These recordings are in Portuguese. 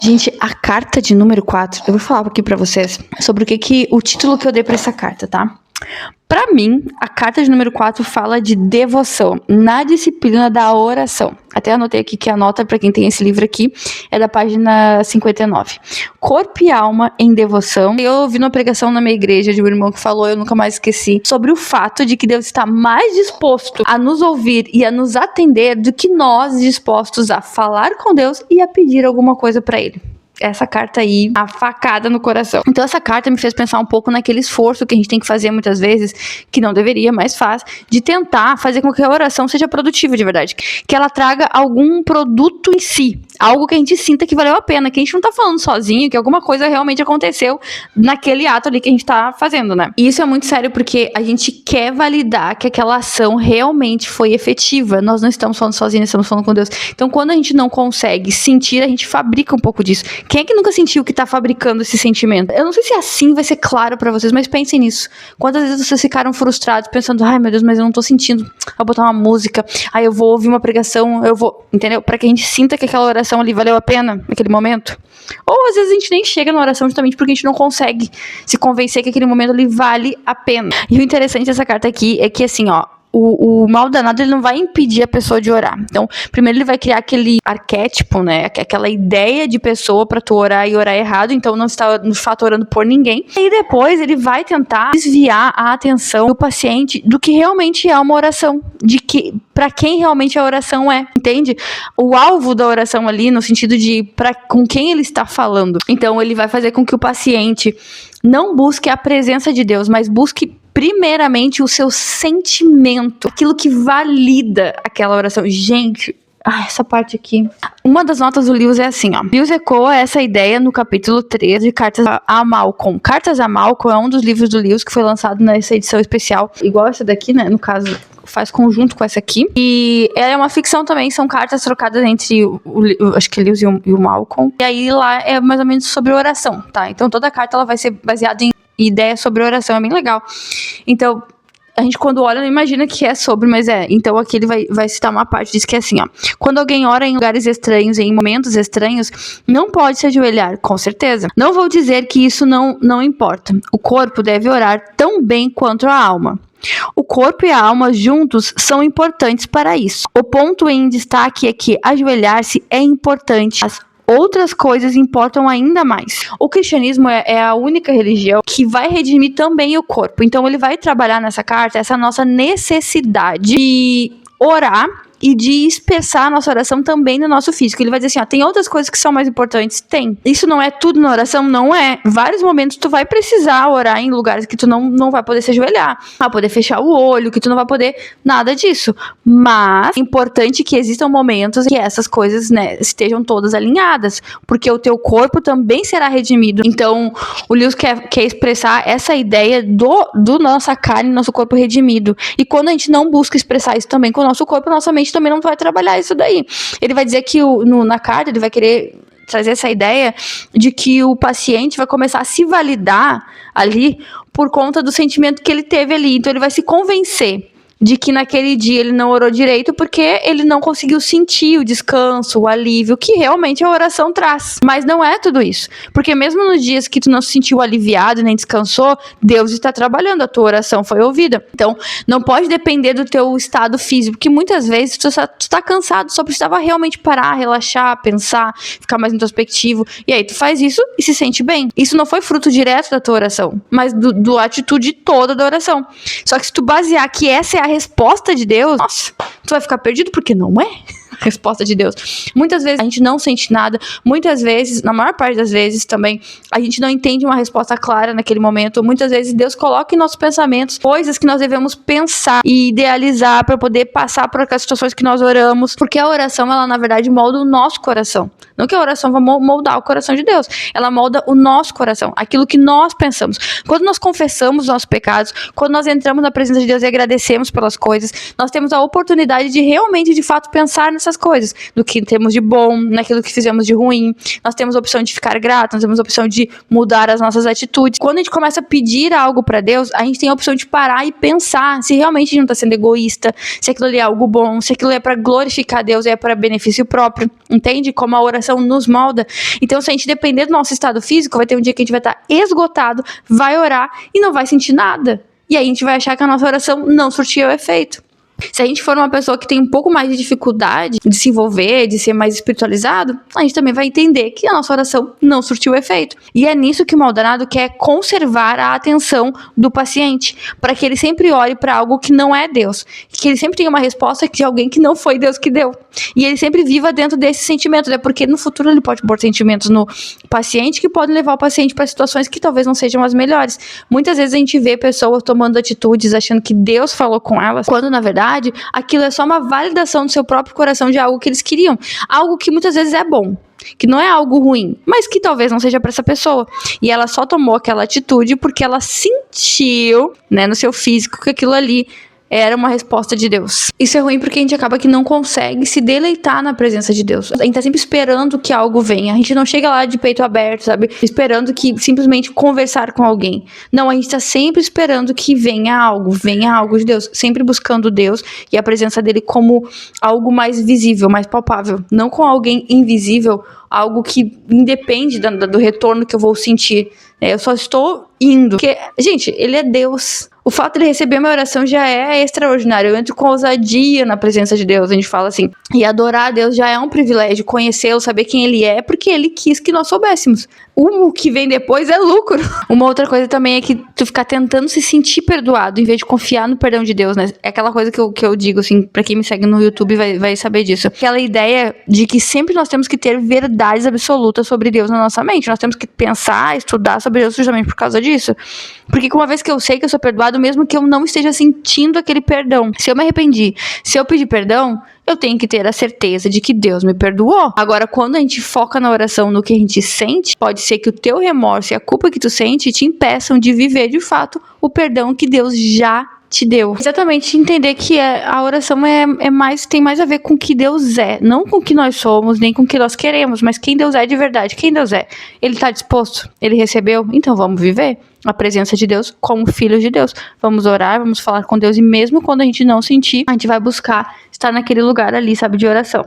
Gente, a carta de número 4, eu vou falar aqui pra vocês sobre o título que eu dei pra essa carta, tá? Pra mim, a carta de número 4 fala de devoção na disciplina da oração. Até anotei aqui que a nota, pra quem tem esse livro aqui, é da página 59. Corpo e alma em devoção. Eu ouvi uma pregação na minha igreja de um irmão que falou, eu nunca mais esqueci, sobre o fato de que Deus está mais disposto a nos ouvir e a nos atender do que nós dispostos a falar com Deus e a pedir alguma coisa pra Ele. Essa carta aí, a facada no coração. Então essa carta me fez pensar um pouco naquele esforço que a gente tem que fazer muitas vezes, que não deveria, mas faz, de tentar fazer com que a oração seja produtiva de verdade. Que ela traga algum produto em si, algo que a gente sinta que valeu a pena, que a gente não tá falando sozinho, que alguma coisa realmente aconteceu naquele ato ali que a gente tá fazendo, né? E isso é muito sério porque a gente quer validar que aquela ação realmente foi efetiva. Nós não estamos falando sozinhos, estamos falando com Deus. Então quando a gente não consegue sentir, a gente fabrica um pouco disso. Quem é que nunca sentiu que tá fabricando esse sentimento? Eu não sei se assim vai ser claro pra vocês, mas pensem nisso. Quantas vezes vocês ficaram frustrados pensando, ai meu Deus, mas eu não tô sentindo. Vou botar uma música, aí eu vou ouvir uma pregação, eu vou, entendeu? Pra que a gente sinta que aquela oração ali valeu a pena naquele momento. Ou às vezes a gente nem chega na oração justamente porque a gente não consegue se convencer que aquele momento ali vale a pena. E o interessante dessa carta aqui é que assim, ó, o mal danado, ele não vai impedir a pessoa de orar. Então, primeiro ele vai criar aquele arquétipo, né? Aquela ideia de pessoa pra tu orar e orar errado. Então, não está de fato orando por ninguém. E depois ele vai tentar desviar a atenção do paciente do que realmente é uma oração. De que, pra quem realmente a oração é. Entende? O alvo da oração ali, no sentido de com quem ele está falando. Então, ele vai fazer com que o paciente não busque a presença de Deus, mas busque primeiramente o seu sentimento, aquilo que valida aquela oração. Gente, essa parte aqui. Uma das notas do Lewis é assim, ó. Lewis ecoa essa ideia no capítulo 3 de Cartas a Malcolm. Cartas a Malcolm é um dos livros do Lewis que foi lançado nessa edição especial, igual essa daqui, né, no caso faz conjunto com essa aqui, e ela é uma ficção também, são cartas trocadas entre acho que Lewis e o Malcolm, e aí lá é mais ou menos sobre oração, tá? Então toda a carta ela vai ser baseada em ideia sobre oração, é bem legal. Então, a gente quando olha não imagina que é sobre, mas é. Então aqui ele vai citar uma parte, diz que é assim, ó. Quando alguém ora em lugares estranhos, em momentos estranhos, não pode se ajoelhar, com certeza. Não vou dizer que isso não importa. O corpo deve orar tão bem quanto a alma. O corpo e a alma juntos são importantes para isso. O ponto em destaque é que ajoelhar-se é importante. As outras coisas importam ainda mais. O cristianismo é a única religião que vai redimir também o corpo. Então ele vai trabalhar nessa carta essa nossa necessidade de orar e de expressar a nossa oração também no nosso físico. Ele vai dizer assim, ó, tem outras coisas que são mais importantes? Tem. Isso não é tudo na oração? Não é. Vários momentos tu vai precisar orar em lugares que tu não vai poder se ajoelhar, vai poder fechar o olho, que tu não vai poder nada disso. Mas é importante que existam momentos que essas coisas, né, estejam todas alinhadas, porque o teu corpo também será redimido. Então, o Lewis quer expressar essa ideia do nossa carne, nosso corpo redimido. E quando a gente não busca expressar isso também com o nosso corpo, nossa mente também não vai trabalhar isso daí. Ele vai dizer que na carta ele vai querer trazer essa ideia de que o paciente vai começar a se validar ali por conta do sentimento que ele teve ali. Então ele vai se convencer de que naquele dia ele não orou direito porque ele não conseguiu sentir o descanso, o alívio que realmente a oração traz. Mas não é tudo isso. Porque mesmo nos dias que tu não se sentiu aliviado nem descansou, Deus está trabalhando, a tua oração foi ouvida. Então, não pode depender do teu estado físico, porque muitas vezes tu tá cansado, só precisava realmente parar, relaxar, pensar, ficar mais introspectivo. E aí tu faz isso e se sente bem. Isso não foi fruto direto da tua oração, mas do atitude toda da oração. Só que se tu basear que essa é a resposta de Deus, nossa, tu vai ficar perdido porque não é a resposta de Deus. Muitas vezes a gente não sente nada, muitas vezes, na maior parte das vezes também, a gente não entende uma resposta clara naquele momento. Muitas vezes Deus coloca em nossos pensamentos coisas que nós devemos pensar e idealizar para poder passar por aquelas situações que nós oramos, porque a oração, ela na verdade molda o nosso coração. Não que a oração vai moldar o coração de Deus, ela molda o nosso coração, aquilo que nós pensamos. Quando nós confessamos os nossos pecados, quando nós entramos na presença de Deus e agradecemos pelas coisas, nós temos a oportunidade de realmente, de fato, pensar nessas nessas coisas, do que temos de bom, naquilo que fizemos de ruim. Nós temos a opção de ficar grato, nós temos a opção de mudar as nossas atitudes. Quando a gente começa a pedir algo pra Deus, a gente tem a opção de parar e pensar se realmente a gente não tá sendo egoísta, se aquilo ali é algo bom, se aquilo é pra glorificar Deus, é pra benefício próprio. Entende? Como a oração nos molda. Então, se a gente depender do nosso estado físico, vai ter um dia que a gente vai estar esgotado, vai orar e não vai sentir nada. E aí a gente vai achar que a nossa oração não surtiu efeito. Se a gente for uma pessoa que tem um pouco mais de dificuldade de se envolver, de ser mais espiritualizado, a gente também vai entender que a nossa oração não surtiu efeito. E é nisso que o Maldonado quer conservar a atenção do paciente, para que ele sempre olhe para algo que não é Deus, que ele sempre tenha uma resposta de alguém que não foi Deus que deu. E ele sempre viva dentro desses sentimentos, né? Porque no futuro ele pode pôr sentimentos no paciente que podem levar o paciente para situações que talvez não sejam as melhores. Muitas vezes a gente vê pessoas tomando atitudes achando que Deus falou com elas, quando na verdade aquilo é só uma validação do seu próprio coração de algo que eles queriam. Algo que muitas vezes é bom, que não é algo ruim, mas que talvez não seja para essa pessoa. E ela só tomou aquela atitude porque ela sentiu, né, no seu físico que aquilo ali era uma resposta de Deus. Isso é ruim porque a gente acaba que não consegue se deleitar na presença de Deus. A gente tá sempre esperando que algo venha. A gente não chega lá de peito aberto, sabe? Esperando que simplesmente conversar com alguém. Não, a gente tá sempre esperando que venha algo de Deus. Sempre buscando Deus e a presença dele como algo mais visível, mais palpável. Não com alguém invisível, algo que independe do retorno que eu vou sentir. Eu só estou indo. Porque, gente, ele é Deus. O fato de ele receber minha oração já é extraordinário. Eu entro com ousadia na presença de Deus, a gente fala assim. E adorar a Deus já é um privilégio. Conhecê-lo, saber quem ele é, porque ele quis que nós soubéssemos. O que vem depois é lucro. Uma outra coisa também é que tu ficar tentando se sentir perdoado, em vez de confiar no perdão de Deus, né? É aquela coisa que eu digo, assim, pra quem me segue no YouTube vai saber disso. Aquela ideia de que sempre nós temos que ter verdades absolutas sobre Deus na nossa mente. Nós temos que pensar, estudar sobre Deus justamente por causa disso. Porque uma vez que eu sei que eu sou perdoado, mesmo que eu não esteja sentindo aquele perdão, se eu me arrependi, se eu pedir perdão, eu tenho que ter a certeza de que Deus me perdoou. Agora, quando a gente foca na oração no que a gente sente, pode ser que o teu remorso e a culpa que tu sente te impeçam de viver de fato o perdão que Deus já te deu. Exatamente, entender que a oração tem mais a ver com o que Deus é, não com o que nós somos, nem com o que nós queremos, mas quem Deus é de verdade. Quem Deus é? Ele está disposto? Ele recebeu? Então vamos viver a presença de Deus como filhos de Deus. Vamos orar, vamos falar com Deus, e mesmo quando a gente não sentir, a gente vai buscar estar naquele lugar ali, sabe, de oração.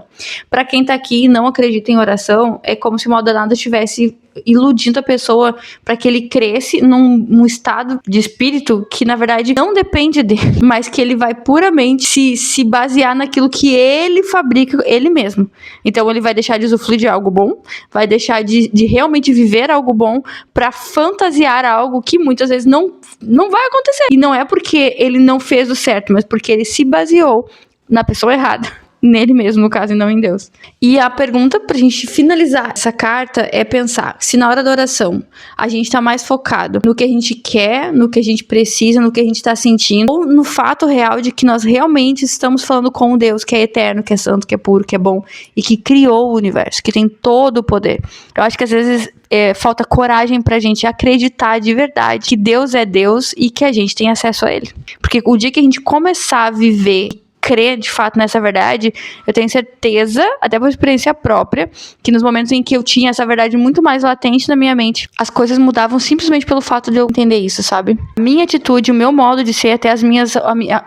Pra quem tá aqui e não acredita em oração, é como se o Maldonado estivesse iludindo a pessoa para que ele cresce num estado de espírito que na verdade não depende dele, mas que ele vai puramente se basear naquilo que ele fabrica ele mesmo. Então ele vai deixar de usufruir de algo bom, vai deixar de realmente viver algo bom para fantasiar algo que muitas vezes não vai acontecer. E não é porque ele não fez o certo, mas porque ele se baseou na pessoa errada. Nele mesmo, no caso, e não em Deus. E a pergunta pra gente finalizar essa carta é pensar se na hora da oração a gente tá mais focado no que a gente quer, no que a gente precisa, no que a gente tá sentindo, ou no fato real de que nós realmente estamos falando com um Deus que é eterno, que é santo, que é puro, que é bom e que criou o universo, que tem todo o poder. Eu acho que às vezes falta coragem pra gente acreditar de verdade que Deus é Deus e que a gente tem acesso a Ele. Porque o dia que a gente começar a viver, crer de fato nessa verdade, eu tenho certeza, até por experiência própria, que nos momentos em que eu tinha essa verdade muito mais latente na minha mente, as coisas mudavam simplesmente pelo fato de eu entender isso, sabe? A minha atitude, o meu modo de ser, até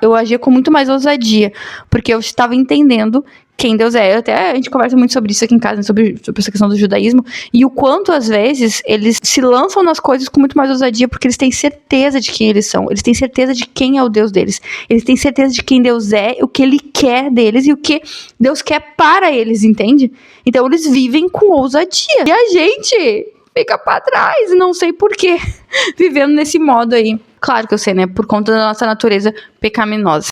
eu agia com muito mais ousadia, porque eu estava entendendo quem Deus é. Até a gente conversa muito sobre isso aqui em casa, sobre essa questão do judaísmo, e o quanto às vezes eles se lançam nas coisas com muito mais ousadia, porque eles têm certeza de quem eles são, eles têm certeza de quem é o Deus deles, eles têm certeza de quem Deus é, o que Ele quer deles e o que Deus quer para eles, entende? Então eles vivem com ousadia, e a gente fica pra trás, não sei porquê, vivendo nesse modo aí. Claro que eu sei, né, por conta da nossa natureza pecaminosa.